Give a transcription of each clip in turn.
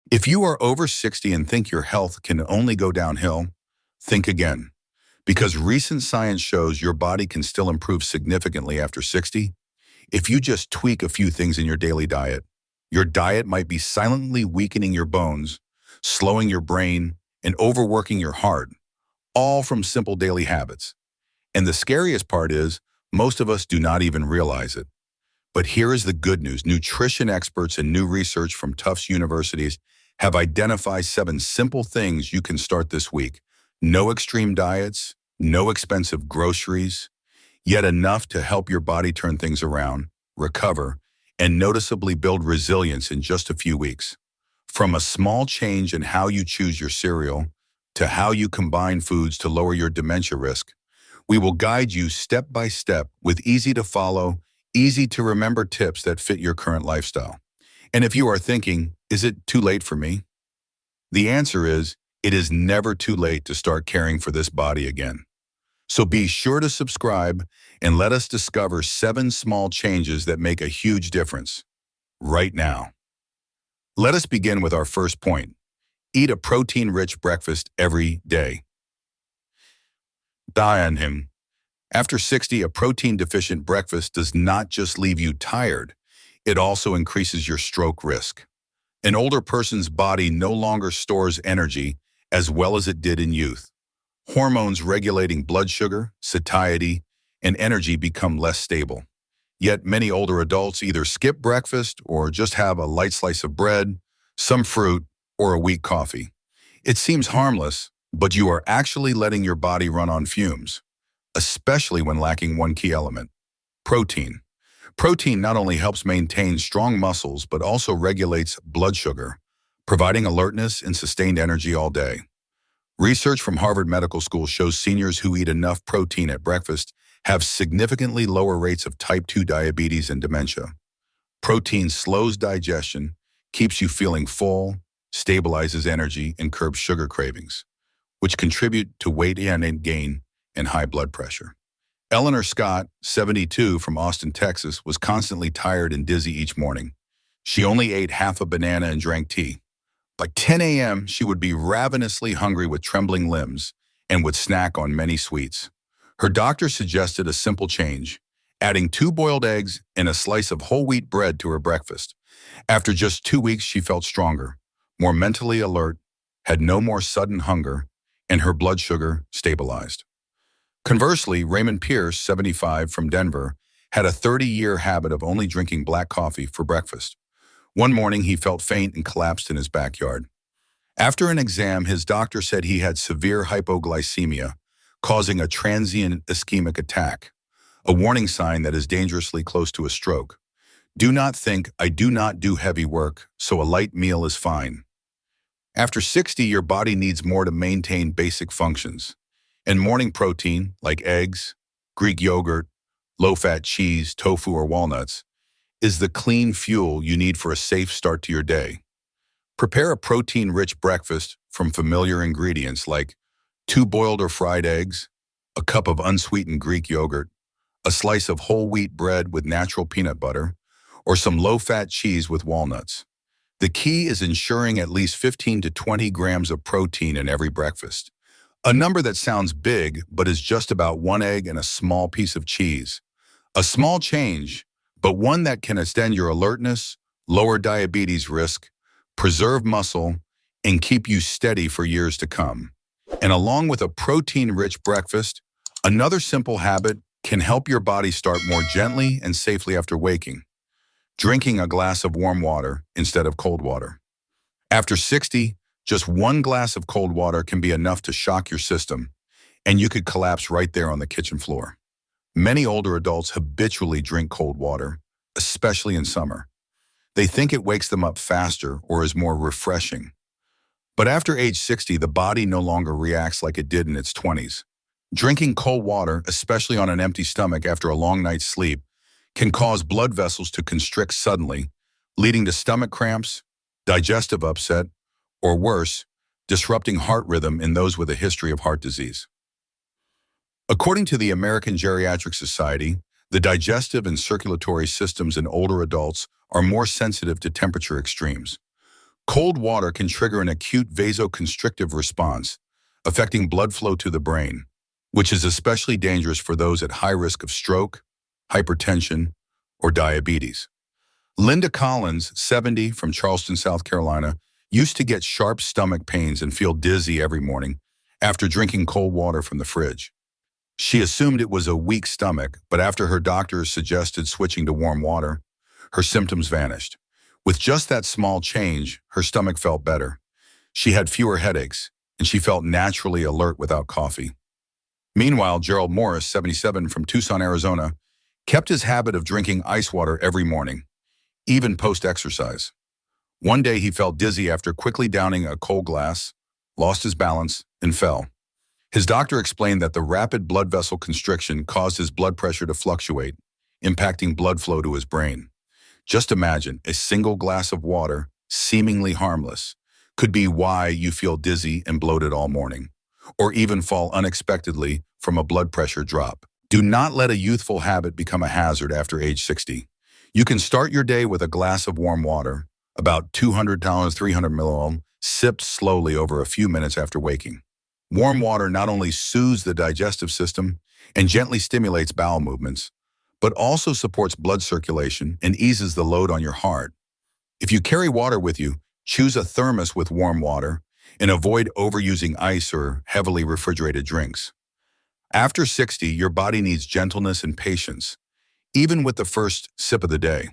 If you are over 60 and think your health can only go downhill, think again. Because recent science shows your body can still improve significantly after 60 if you just tweak a few things in your daily diet. Your diet might be silently weakening your bones, slowing your brain, and overworking your heart, all from simple daily habits. And the scariest part is, most of us do not even realize it. But here is the good news. Nutrition experts and new research from Tufts universities have identified 7 simple things you can start this week. No extreme diets, no expensive groceries, yet enough to help your body turn things around, recover, and noticeably build resilience in just a few weeks. From a small change in how you choose your cereal to how you combine foods to lower your dementia risk, we will guide you step by step with easy-to-follow, easy-to-remember tips that fit your current lifestyle. And if you are thinking, is it too late for me? The answer is, it is never too late to start caring for this body again. So be sure to subscribe and let us discover 7 small changes that make a huge difference right now. Let us begin with our first point. Eat a protein-rich breakfast every day. Diane. After 60, a protein-deficient breakfast does not just leave you tired, it also increases your stroke risk. An older person's body no longer stores energy as well as it did in youth. Hormones regulating blood sugar, satiety, and energy become less stable. Yet many older adults either skip breakfast or just have a light slice of bread, some fruit, or a weak coffee. It seems harmless, but you are actually letting your body run on fumes, especially when lacking one key element: protein. Protein not only helps maintain strong muscles, but also regulates blood sugar, providing alertness and sustained energy all day. Research from Harvard Medical School shows seniors who eat enough protein at breakfast have significantly lower rates of type 2 diabetes and dementia. Protein slows digestion, keeps you feeling full, stabilizes energy, and curbs sugar cravings, which contribute to weight gain and high blood pressure. Eleanor Scott, 72, from Austin, Texas, was constantly tired and dizzy each morning. She only ate half a banana and drank tea. By 10 a.m., she would be ravenously hungry with trembling limbs and would snack on many sweets. Her doctor suggested a simple change, adding 2 boiled eggs and a slice of whole wheat bread to her breakfast. After just 2 weeks, she felt stronger, more mentally alert, had no more sudden hunger, and her blood sugar stabilized. Conversely, Raymond Pierce, 75, from Denver, had a 30-year habit of only drinking black coffee for breakfast. One morning, he felt faint and collapsed in his backyard. After an exam, his doctor said he had severe hypoglycemia, causing a transient ischemic attack, a warning sign that is dangerously close to a stroke. Do not think, I do not do heavy work, so a light meal is fine. After 60, your body needs more to maintain basic functions. And morning protein, like eggs, Greek yogurt, low-fat cheese, tofu, or walnuts, is the clean fuel you need for a safe start to your day. Prepare a protein-rich breakfast from familiar ingredients like 2 boiled or fried eggs, a cup of unsweetened Greek yogurt, a slice of whole wheat bread with natural peanut butter, or some low-fat cheese with walnuts. The key is ensuring at least 15 to 20 grams of protein in every breakfast. A number that sounds big, but is just about 1 egg and a small piece of cheese. A small change, but one that can extend your alertness, lower diabetes risk, preserve muscle, and keep you steady for years to come. And along with a protein-rich breakfast, another simple habit can help your body start more gently and safely after waking. Drinking a glass of warm water instead of cold water. After 60, just 1 glass of cold water can be enough to shock your system, and you could collapse right there on the kitchen floor. Many older adults habitually drink cold water, especially in summer. They think it wakes them up faster or is more refreshing. But after age 60, the body no longer reacts like it did in its 20s. Drinking cold water, especially on an empty stomach after a long night's sleep, can cause blood vessels to constrict suddenly, leading to stomach cramps, digestive upset, or worse, disrupting heart rhythm in those with a history of heart disease. According to the American Geriatric Society, the digestive and circulatory systems in older adults are more sensitive to temperature extremes. Cold water can trigger an acute vasoconstrictive response, affecting blood flow to the brain, which is especially dangerous for those at high risk of stroke, hypertension, or diabetes. Linda Collins, 70, from Charleston, South Carolina, used to get sharp stomach pains and feel dizzy every morning after drinking cold water from the fridge. She assumed it was a weak stomach, but after her doctors suggested switching to warm water, her symptoms vanished. With just that small change, her stomach felt better. She had fewer headaches, and she felt naturally alert without coffee. Meanwhile, Gerald Morris, 77, from Tucson, Arizona, kept his habit of drinking ice water every morning, even post-exercise. One day he felt dizzy after quickly downing a cold glass, lost his balance, and fell. His doctor explained that the rapid blood vessel constriction caused his blood pressure to fluctuate, impacting blood flow to his brain. Just imagine, a single glass of water, seemingly harmless, could be why you feel dizzy and bloated all morning, or even fall unexpectedly from a blood pressure drop. Do not let a youthful habit become a hazard after age 60. You can start your day with a glass of warm water, about 200 to 300 milliliters, sipped slowly over a few minutes after waking. Warm water not only soothes the digestive system and gently stimulates bowel movements, but also supports blood circulation and eases the load on your heart. If you carry water with you, choose a thermos with warm water and avoid overusing ice or heavily refrigerated drinks. After 60, your body needs gentleness and patience, even with the first sip of the day.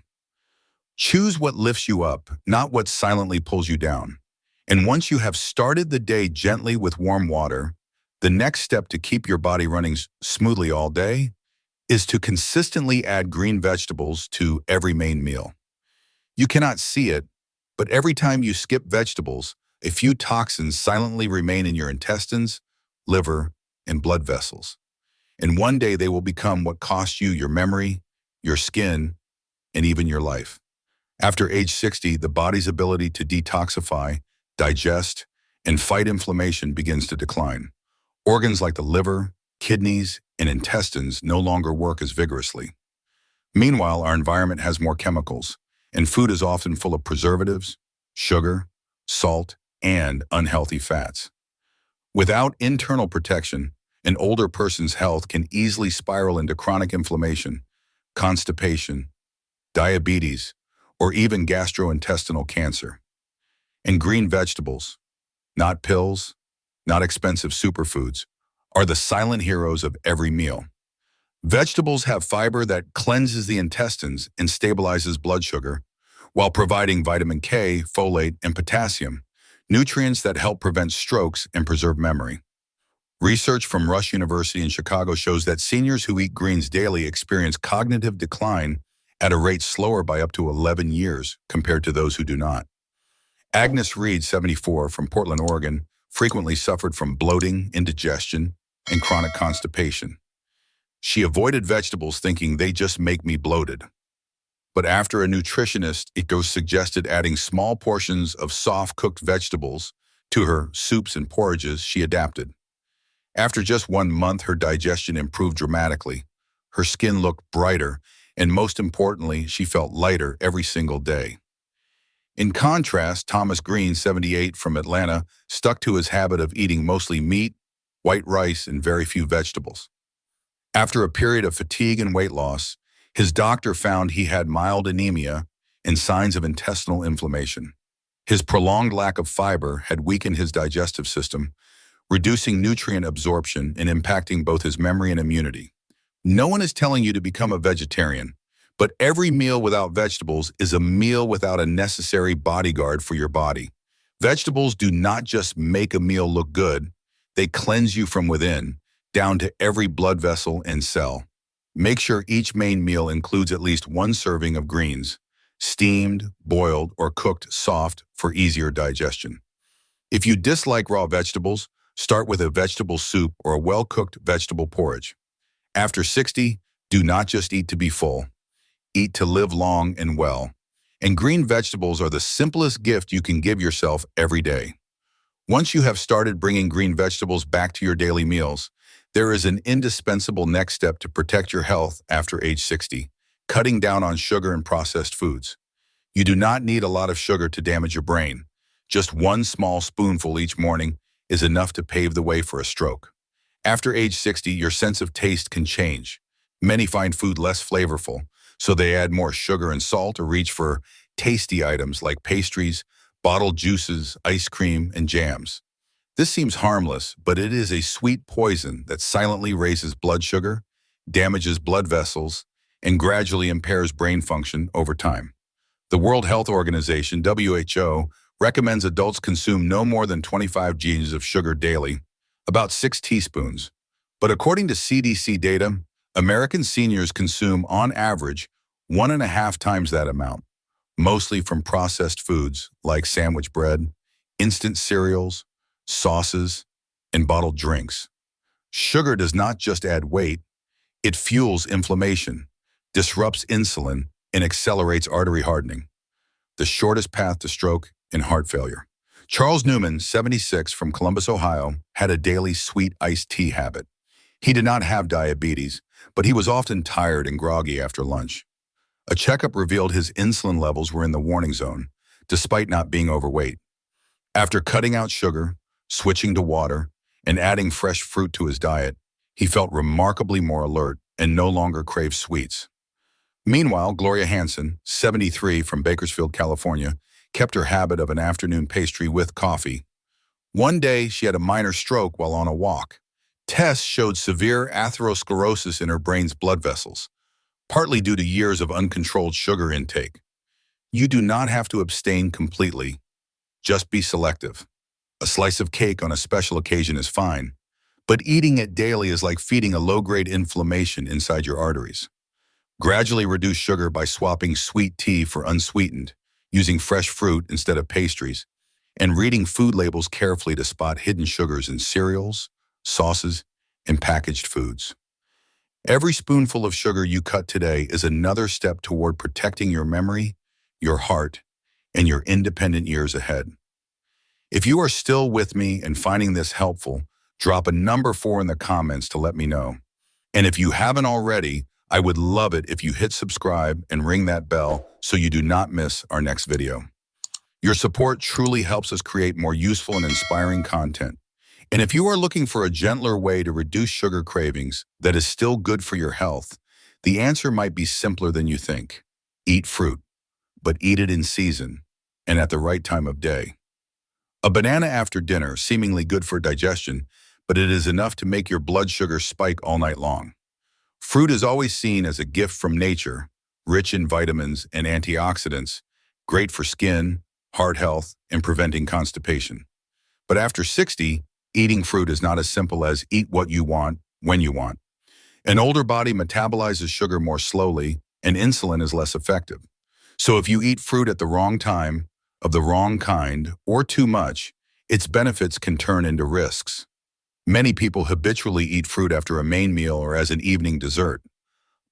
Choose what lifts you up, not what silently pulls you down. And once you have started the day gently with warm water, the next step to keep your body running smoothly all day is to consistently add green vegetables to every main meal. You cannot see it, but every time you skip vegetables, a few toxins silently remain in your intestines, liver, and blood vessels. And one day they will become what cost you your memory, your skin, and even your life. After age 60, the body's ability to detoxify, digest, and fight inflammation begins to decline. Organs like the liver, kidneys, and intestines no longer work as vigorously. Meanwhile, our environment has more chemicals, and food is often full of preservatives, sugar, salt, and unhealthy fats. Without internal protection, an older person's health can easily spiral into chronic inflammation, constipation, diabetes, or even gastrointestinal cancer. And green vegetables, not pills, not expensive superfoods, are the silent heroes of every meal. Vegetables have fiber that cleanses the intestines and stabilizes blood sugar, while providing vitamin K, folate, and potassium, nutrients that help prevent strokes and preserve memory. Research from Rush University in Chicago shows that seniors who eat greens daily experience cognitive decline at a rate slower by up to 11 years compared to those who do not. Agnes Reed, 74, from Portland, Oregon, frequently suffered from bloating, indigestion, and chronic constipation. She avoided vegetables thinking they just make me bloated. But after a nutritionist suggested adding small portions of soft-cooked vegetables to her soups and porridges, she adapted. After just 1 month, her digestion improved dramatically. Her skin looked brighter, and most importantly, she felt lighter every single day. In contrast, Thomas Green, 78, from Atlanta, stuck to his habit of eating mostly meat, white rice, and very few vegetables. After a period of fatigue and weight loss, his doctor found he had mild anemia and signs of intestinal inflammation. His prolonged lack of fiber had weakened his digestive system, reducing nutrient absorption and impacting both his memory and immunity. No one is telling you to become a vegetarian, but every meal without vegetables is a meal without a necessary bodyguard for your body. Vegetables do not just make a meal look good, they cleanse you from within, down to every blood vessel and cell. Make sure each main meal includes at least 1 serving of greens, steamed, boiled, or cooked soft for easier digestion. If you dislike raw vegetables, start with a vegetable soup or a well-cooked vegetable porridge. After 60, do not just eat to be full. Eat to live long and well. And green vegetables are the simplest gift you can give yourself every day. Once you have started bringing green vegetables back to your daily meals, there is an indispensable next step to protect your health after age 60, cutting down on sugar and processed foods. You do not need a lot of sugar to damage your brain. Just one small spoonful each morning is enough to pave the way for a stroke. After age 60, your sense of taste can change. Many find food less flavorful, so they add more sugar and salt or reach for tasty items like pastries, bottled juices, ice cream, and jams. This seems harmless, but it is a sweet poison that silently raises blood sugar, damages blood vessels, and gradually impairs brain function over time. The World Health Organization, WHO, recommends adults consume no more than 25 grams of sugar daily, about 6 teaspoons. But according to CDC data, American seniors consume, on average, 1.5 times that amount, mostly from processed foods like sandwich bread, instant cereals, sauces, and bottled drinks. Sugar does not just add weight, it fuels inflammation, disrupts insulin, and accelerates artery hardening, the shortest path to stroke and heart failure. Charles Newman, 76, from Columbus, Ohio, had a daily sweet iced tea habit. He did not have diabetes, but he was often tired and groggy after lunch. A checkup revealed his insulin levels were in the warning zone, despite not being overweight. After cutting out sugar, switching to water, and adding fresh fruit to his diet, he felt remarkably more alert and no longer craved sweets. Meanwhile, Gloria Hanson, 73, from Bakersfield, California, kept her habit of an afternoon pastry with coffee. One day, she had a minor stroke while on a walk. Tests showed severe atherosclerosis in her brain's blood vessels, partly due to years of uncontrolled sugar intake. You do not have to abstain completely. Just be selective. A slice of cake on a special occasion is fine, but eating it daily is like feeding a low-grade inflammation inside your arteries. Gradually reduce sugar by swapping sweet tea for unsweetened, using fresh fruit instead of pastries, and reading food labels carefully to spot hidden sugars in cereals, sauces, and packaged foods. Every spoonful of sugar you cut today is another step toward protecting your memory, your heart, and your independent years ahead. If you are still with me and finding this helpful, drop a number 4 in the comments to let me know. And if you haven't already, I would love it if you hit subscribe and ring that bell so you do not miss our next video. Your support truly helps us create more useful and inspiring content. And if you are looking for a gentler way to reduce sugar cravings that is still good for your health, the answer might be simpler than you think. Eat fruit, but eat it in season and at the right time of day. A banana after dinner, seemingly good for digestion, but it is enough to make your blood sugar spike all night long. Fruit is always seen as a gift from nature, rich in vitamins and antioxidants, great for skin, heart health, and preventing constipation. But after 60, eating fruit is not as simple as eat what you want, when you want. An older body metabolizes sugar more slowly, and insulin is less effective. So if you eat fruit at the wrong time, of the wrong kind, or too much, its benefits can turn into risks. Many people habitually eat fruit after a main meal or as an evening dessert.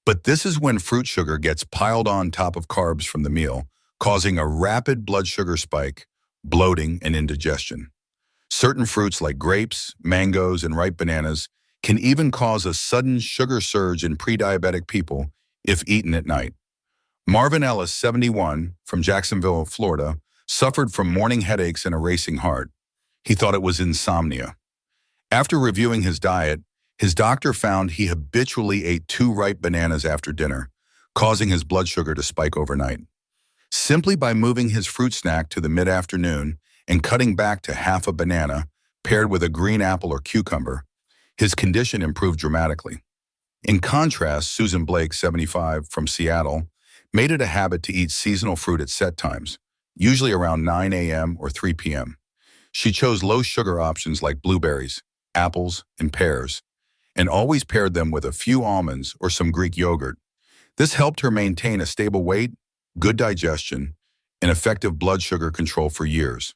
But this is when fruit sugar gets piled on top of carbs from the meal, causing a rapid blood sugar spike, bloating, and indigestion. Certain fruits like grapes, mangoes, and ripe bananas can even cause a sudden sugar surge in pre-diabetic people if eaten at night. Marvin Ellis, 71, from Jacksonville, Florida, suffered from morning headaches and a racing heart. He thought it was insomnia. After reviewing his diet, his doctor found he habitually ate 2 ripe bananas after dinner, causing his blood sugar to spike overnight. Simply by moving his fruit snack to the mid-afternoon and cutting back to half a banana, paired with a green apple or cucumber, his condition improved dramatically. In contrast, Susan Blake, 75, from Seattle, made it a habit to eat seasonal fruit at set times, usually around 9 a.m. or 3 p.m. She chose low-sugar options like blueberries, apples, and pears, and always paired them with a few almonds or some Greek yogurt. This helped her maintain a stable weight, good digestion, and effective blood sugar control for years.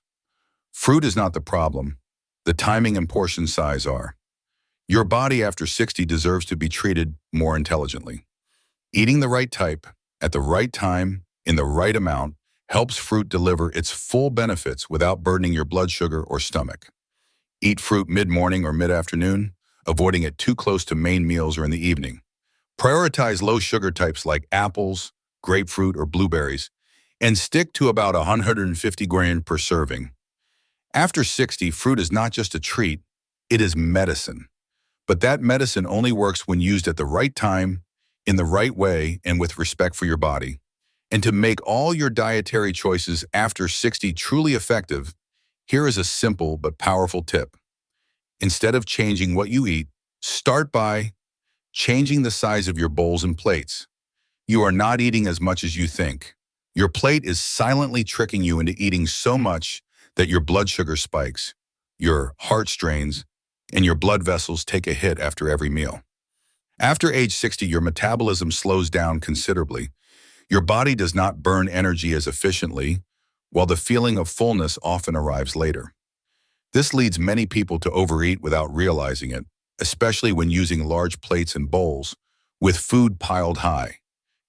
Fruit is not the problem. The timing and portion size are. Your body after 60 deserves to be treated more intelligently. Eating the right type, at the right time, in the right amount, helps fruit deliver its full benefits without burdening your blood sugar or stomach. Eat fruit mid-morning or mid-afternoon, avoiding it too close to main meals or in the evening. Prioritize low-sugar types like apples, grapefruit, or blueberries, and stick to about 150 grams per serving. After 60, fruit is not just a treat, it is medicine. But that medicine only works when used at the right time, in the right way, and with respect for your body. And to make all your dietary choices after 60 truly effective, here is a simple but powerful tip. Instead of changing what you eat, start by changing the size of your bowls and plates. You are not eating as much as you think. Your plate is silently tricking you into eating so much that your blood sugar spikes, your heart strains, and your blood vessels take a hit after every meal. After age 60, your metabolism slows down considerably. Your body does not burn energy as efficiently, while the feeling of fullness often arrives later. This leads many people to overeat without realizing it, especially when using large plates and bowls, with food piled high,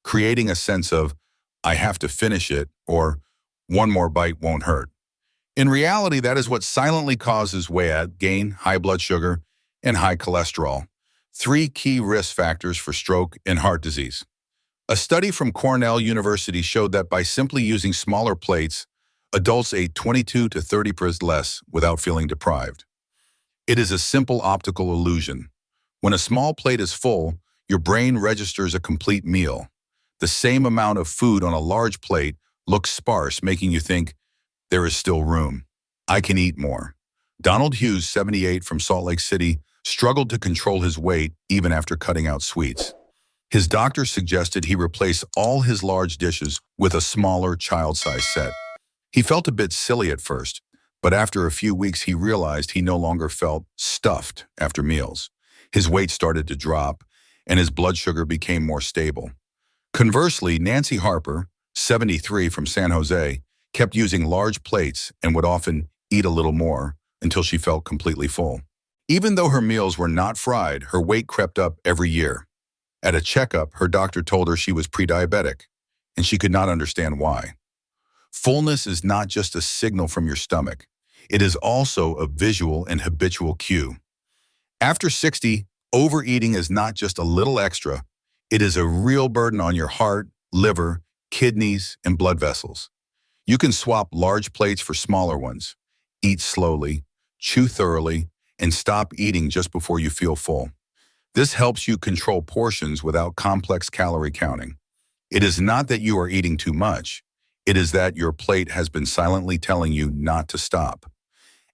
creating a sense of, I have to finish it, or one more bite won't hurt. In reality, that is what silently causes weight gain, high blood sugar, and high cholesterol, three key risk factors for stroke and heart disease. A study from Cornell University showed that by simply using smaller plates, adults ate 22 to 30% less without feeling deprived. It is a simple optical illusion. When a small plate is full, your brain registers a complete meal. The same amount of food on a large plate looks sparse, making you think, there is still room. I can eat more. Donald Hughes, 78, from Salt Lake City, struggled to control his weight even after cutting out sweets. His doctor suggested he replace all his large dishes with a smaller child-sized set. He felt a bit silly at first, but after a few weeks he realized he no longer felt stuffed after meals. His weight started to drop, and his blood sugar became more stable. Conversely, Nancy Harper, 73, from San Jose, kept using large plates and would often eat a little more until she felt completely full. Even though her meals were not fried, her weight crept up every year. At a checkup, her doctor told her she was pre-diabetic, and she could not understand why. Fullness is not just a signal from your stomach. It is also a visual and habitual cue. After 60, overeating is not just a little extra. It is a real burden on your heart, liver, kidneys, and blood vessels. You can swap large plates for smaller ones. Eat slowly, chew thoroughly, and stop eating just before you feel full. This helps you control portions without complex calorie counting. It is not that you are eating too much. It is that your plate has been silently telling you not to stop.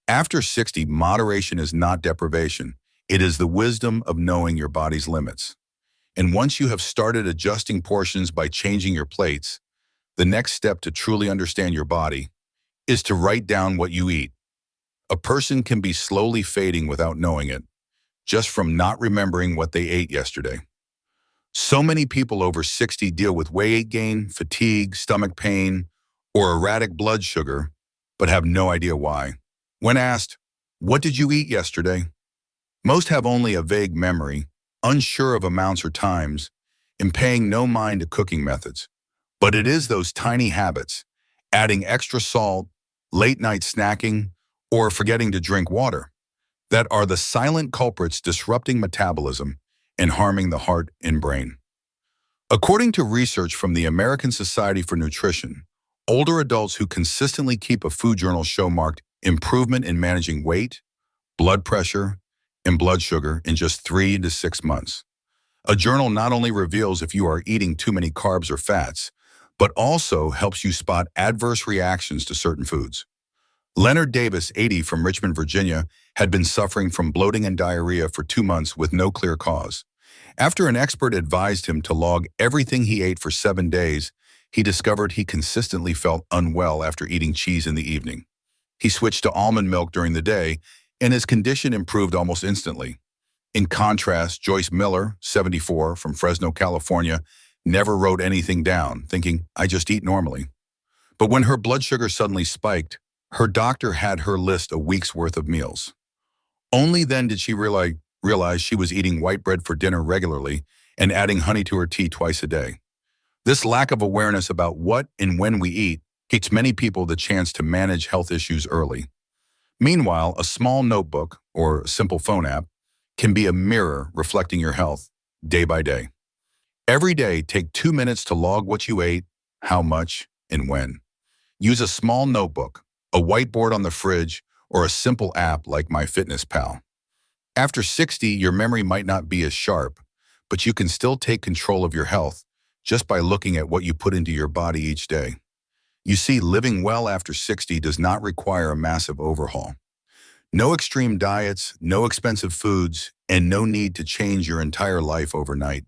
After 60, moderation is not deprivation. It is the wisdom of knowing your body's limits. And once you have started adjusting portions by changing your plates, the next step to truly understand your body is to write down what you eat. A person can be slowly fading without knowing it, just from not remembering what they ate yesterday. So many people over 60 deal with weight gain, fatigue, stomach pain, or erratic blood sugar, but have no idea why. When asked, "What did you eat yesterday?" most have only a vague memory, unsure of amounts or times, and paying no mind to cooking methods. But it is those tiny habits, adding extra salt, late-night snacking, or forgetting to drink water, that are the silent culprits disrupting metabolism and harming the heart and brain. According to research from the American Society for Nutrition, older adults who consistently keep a food journal show marked improvement in managing weight, blood pressure, and blood sugar in just 3 to 6 months. A journal not only reveals if you are eating too many carbs or fats, but also helps you spot adverse reactions to certain foods. Leonard Davis, 80, from Richmond, Virginia, had been suffering from bloating and diarrhea for 2 months with no clear cause. After an expert advised him to log everything he ate for 7 days, he discovered he consistently felt unwell after eating cheese in the evening. He switched to almond milk during the day, and his condition improved almost instantly. In contrast, Joyce Miller, 74, from Fresno, California, never wrote anything down, thinking, I just eat normally. But when her blood sugar suddenly spiked, her doctor had her list a week's worth of meals. Only then did she realize she was eating white bread for dinner regularly and adding honey to her tea twice a day. This lack of awareness about what and when we eat gives many people the chance to manage health issues early. Meanwhile, a small notebook or a simple phone app can be a mirror reflecting your health day by day. Every day, take 2 minutes to log what you ate, how much, and when. Use a small notebook, a whiteboard on the fridge, or a simple app like MyFitnessPal. After 60, your memory might not be as sharp, but you can still take control of your health just by looking at what you put into your body each day. You see, living well after 60 does not require a massive overhaul. No extreme diets, no expensive foods, and no need to change your entire life overnight.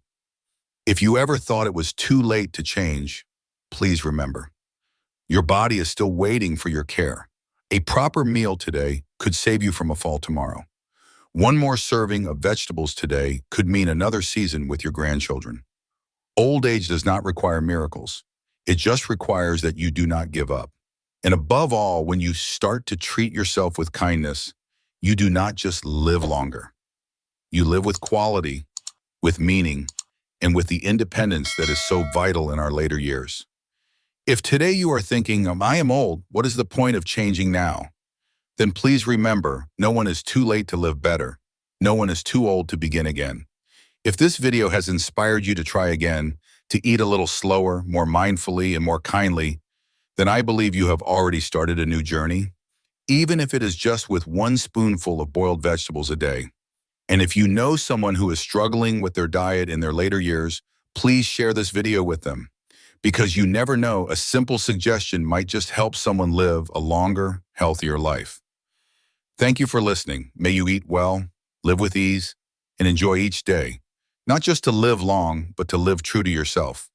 If you ever thought it was too late to change, please remember, your body is still waiting for your care. A proper meal today could save you from a fall tomorrow. One more serving of vegetables today could mean another season with your grandchildren. Old age does not require miracles. It just requires that you do not give up. And above all, when you start to treat yourself with kindness, you do not just live longer. You live with quality, with meaning, and with the independence that is so vital in our later years. If today you are thinking, I am old, what is the point of changing now? Then please remember, no one is too late to live better. No one is too old to begin again. If this video has inspired you to try again, to eat a little slower, more mindfully, and more kindly, then I believe you have already started a new journey, even if it is just with one spoonful of boiled vegetables a day. And if you know someone who is struggling with their diet in their later years, please share this video with them. Because you never know, a simple suggestion might just help someone live a longer, healthier life. Thank you for listening. May you eat well, live with ease, and enjoy each day. Not just to live long, but to live true to yourself.